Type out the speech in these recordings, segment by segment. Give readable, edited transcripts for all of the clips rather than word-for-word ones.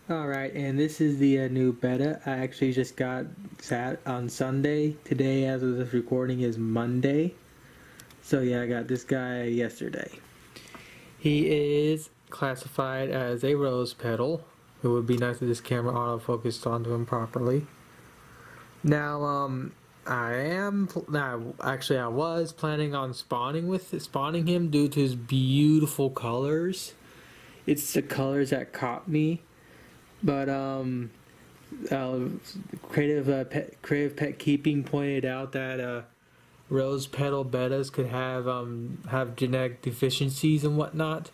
Alright, and this is the new beta. I actually just got sat on Sunday. Today, as of this recording, is Monday. So yeah, I got this guy yesterday. He is classified as a rose petal. It would be nice if this camera autofocused onto him properly. Now, I was planning on spawning him due to his beautiful colors. It's the colors that caught me. But creative pet keeping pointed out that rose petal bettas could have genetic deficiencies and whatnot.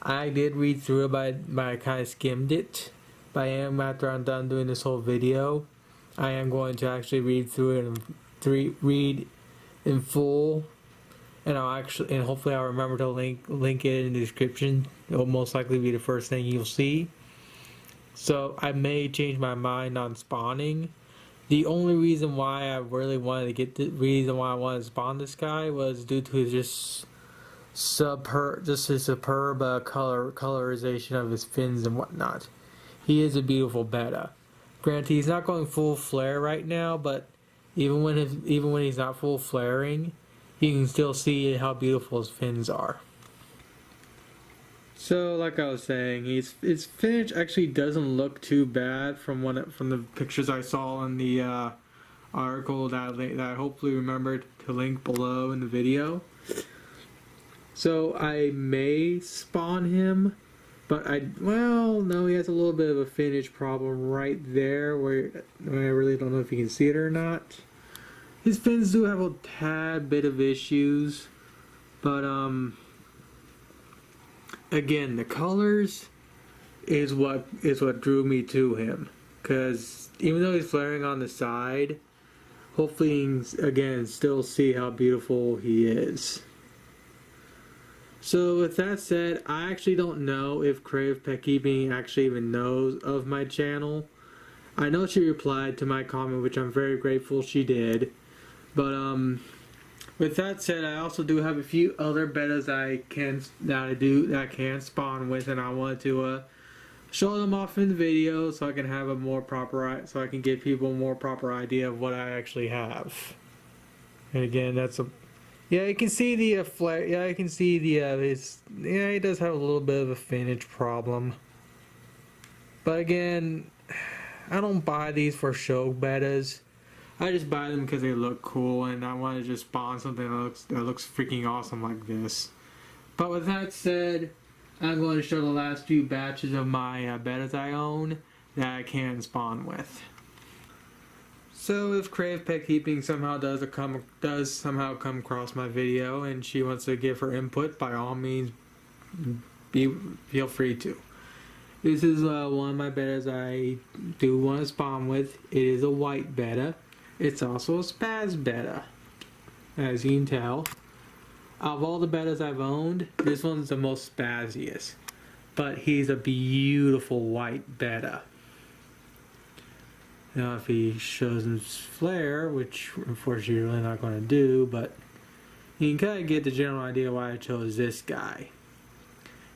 I did read through it, but I kind of skimmed it. But after I'm done doing this whole video, I am going to actually read through it and read in full. And hopefully I'll remember to link it in the description. It will most likely be the first thing you'll see. So I may change my mind on spawning. The only reason why I really wanted to get the reason why I wanted to spawn this guy was due to his superb colorization of his fins and whatnot. He is a beautiful betta. Granted, he's not going full flare right now, but even when he's not full flaring, you can still see how beautiful his fins are. So, like I was saying, his finish actually doesn't look too bad from the pictures I saw in the article that I hopefully remembered to link below in the video. So I may spawn him, but no, he has a little bit of a finish problem right there where I really don't know if you can see it or not. His fins do have a tad bit of issues, but again, the colors is what drew me to him, because even though he's flaring on the side, hopefully you can, again, still see how beautiful he is. So with that said, I actually don't know if Creative Pet Keeping actually even knows of my channel. I know she replied to my comment, which I'm very grateful she did, but with that said, I also do have a few other bettas that I can spawn with, and I wanted to show them off in the video so I can have so I can give people a more proper idea of what I actually have. And again, you can see the flare. Yeah, you can see the he does have a little bit of a finish problem. But again, I don't buy these for show bettas. I just buy them because they look cool, and I want to just spawn something that looks freaking awesome like this. But with that said, I'm going to show the last few batches of my bettas I own that I can spawn with. So if Creative Pet Keeping somehow does somehow come across my video and she wants to give her input, by all means, feel free to. This is one of my bettas I do want to spawn with. It is a white betta. It's also a spaz betta, as you can tell. Of all the bettas I've owned, this one's the most spazziest. But he's a beautiful white betta. Now if he shows his flare, which unfortunately you're really not going to do, but you can kind of get the general idea why I chose this guy.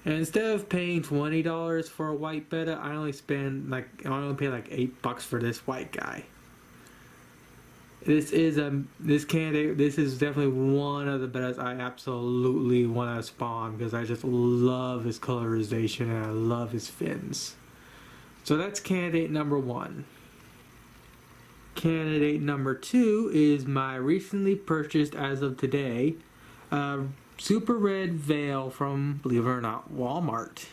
And instead of paying $20 for a white betta, I only pay like $8 for this white guy. This is definitely one of the bettas I absolutely want to spawn because I just love his colorization and I love his fins. So that's candidate number 1. Candidate number 2 is my recently purchased, as of today, super red veil from, believe it or not, Walmart.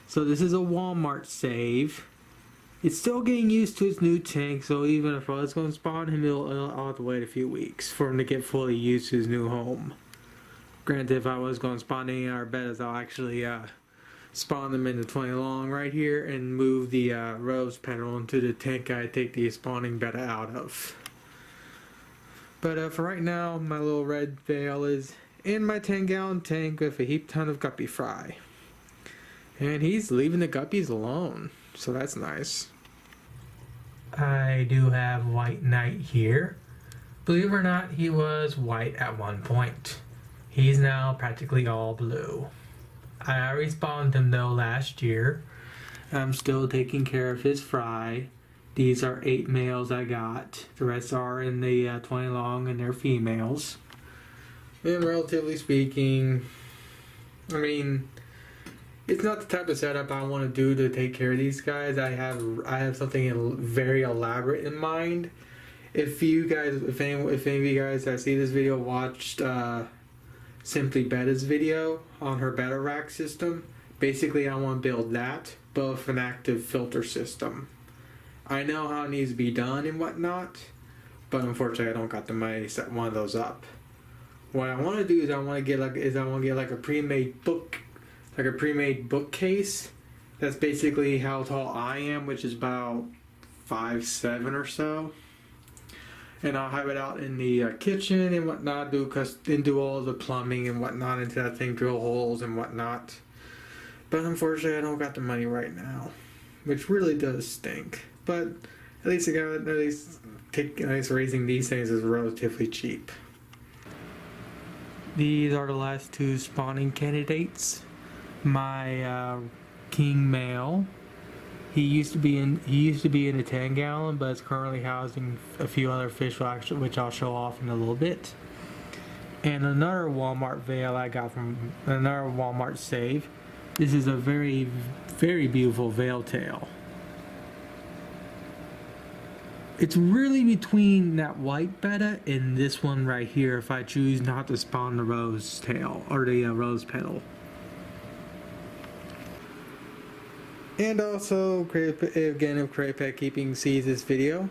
So this is a Walmart save. It's still getting used to its new tank, so even if I was going to spawn him, I'll have to wait a few weeks for him to get fully used to his new home. Granted, if I was going to spawn any of our bettas, I'll actually spawn them in the 20 long right here and move the rose petal into the tank I take the spawning betta out of. But for right now, my little red veil is in my 10-gallon tank with a heap ton of guppy fry. And he's leaving the guppies alone, so that's nice. I do have White Knight here. Believe it or not, he was white at one point. He's now practically all blue. I already spawned him though last year, I'm still taking care of his fry. These are 8 males I got. The rest are in the 20 long and they're females. And relatively speaking, I mean, it's not the type of setup I want to do to take care of these guys. I have something very elaborate in mind. If any of you guys that see this video watched Simply Betta's video on her Betta rack system, basically I want to build that, but with an active filter system. I know how it needs to be done and whatnot, but unfortunately I don't got the money to set one of those up. What I want to do is I want to get like a pre-made bookcase. That's basically how tall I am, which is about 5'7" or so. And I'll have it out in the kitchen and whatnot, do all the plumbing and whatnot into that thing, drill holes and whatnot. But unfortunately, I don't got the money right now, which really does stink. But at least raising these things is relatively cheap. These are the last 2 spawning candidates. My king male. He used to be in a 10 gallon, but is currently housing a few other fish, which I'll show off in a little bit. And another Walmart veil I got from another Walmart save. This is a very, very beautiful veil tail. It's really between that white betta and this one right here if I choose not to spawn the rose tail or the rose petal. And also, if Crave Pet Keeping sees this video,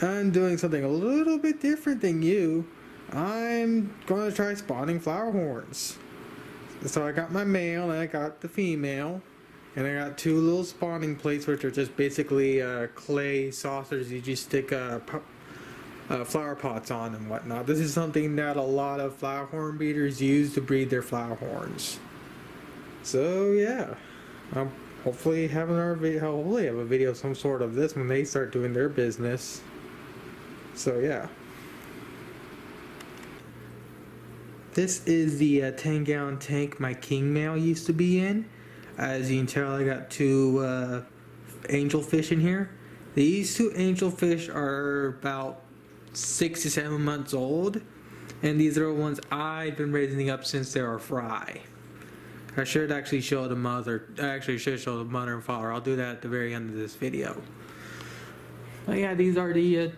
I'm doing something a little bit different than you. I'm going to try spawning Flowerhorns. So I got my male and I got the female. And I got 2 little spawning plates, which are just basically clay saucers you just stick flower pots on and whatnot. This is something that a lot of Flowerhorn breeders use to breed their Flowerhorns. So yeah, I'll hopefully have a video of some sort of this when they start doing their business. So yeah. This is the 10 gallon tank my king male used to be in. As you can tell, I got 2 angelfish in here. These 2 angelfish are about 6 to 7 months old, and these are the ones I've been raising up since they were fry. I should actually show the mother. Show the mother and father. I'll do that at the very end of this video. But yeah, these are the.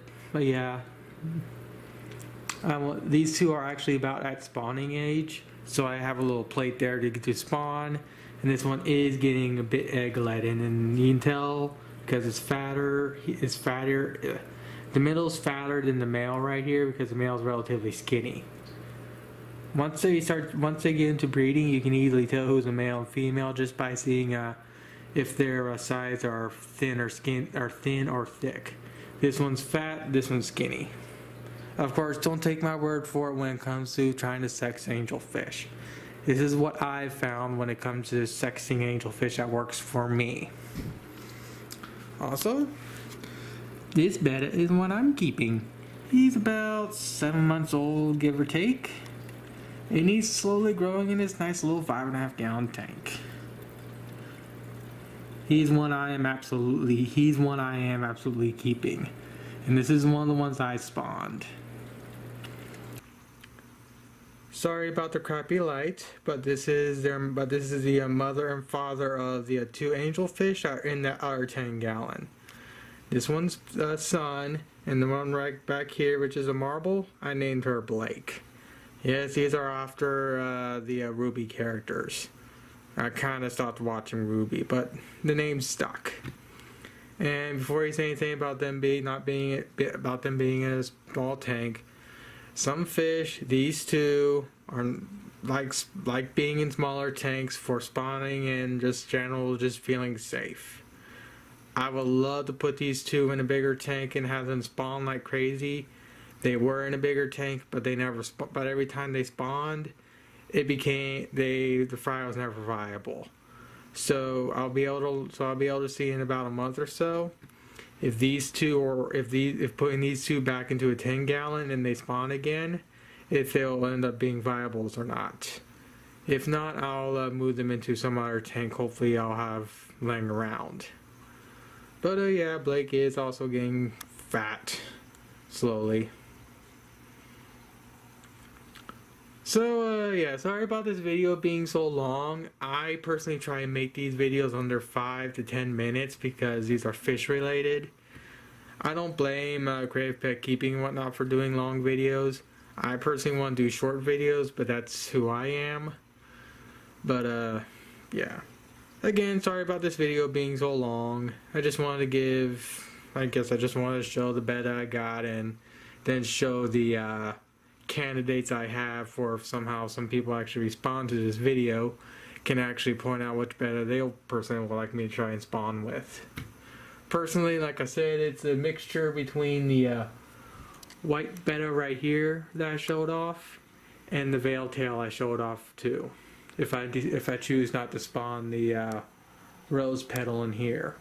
These 2 are actually about at spawning age, so I have a little plate there to get to spawn. And this one is getting a bit egg-laden, and you can tell because it's fatter. It's fatter. The middle is fatter than the male right here because the male is relatively skinny. Once they get into breeding, you can easily tell who's a male and female just by seeing if their sides are thin or thick. This one's fat. This one's skinny. Of course, don't take my word for it when it comes to trying to sex angelfish. This is what I've found when it comes to sexing angelfish that works for me. Also, this betta is what I'm keeping. He's about 7 months old, give or take. And he's slowly growing in this nice little 5.5 gallon tank. He's one I am absolutely keeping. And this is one of the ones I spawned. Sorry about the crappy light, but this is the mother and father of the 2 angelfish that are in the other 10 gallon. This one's son, and the one right back here, which is a marble, I named her Blake. Yes, these are after the Ruby characters. I kind of stopped watching Ruby, but the name stuck. And before you say anything about them being in a small tank, some fish, these 2, are like being in smaller tanks for spawning and just feeling safe. I would love to put these 2 in a bigger tank and have them spawn like crazy. They were in a bigger tank, but they never. But every time they spawned, the fry was never viable. So I'll be able to see in about a month or so if putting these 2 back into a 10 gallon and they spawn again, if they'll end up being viable or not. If not, I'll move them into some other tank. Hopefully, I'll have laying around. But yeah, Blake is also getting fat slowly. So yeah, sorry about this video being so long. I personally try and make these videos under 5 to 10 minutes because these are fish related. I don't blame Creative Pet Keeping and whatnot for doing long videos. I personally want to do short videos, but that's who I am. But yeah. Again, sorry about this video being so long. I just wanted to show the betta I got and then show the candidates I have for if somehow some people actually respond to this video, can actually point out which betta they personally would like me to try and spawn with. Personally, like I said, it's a mixture between the white betta right here that I showed off and the veil tail I showed off too. If I choose not to spawn the rose petal in here.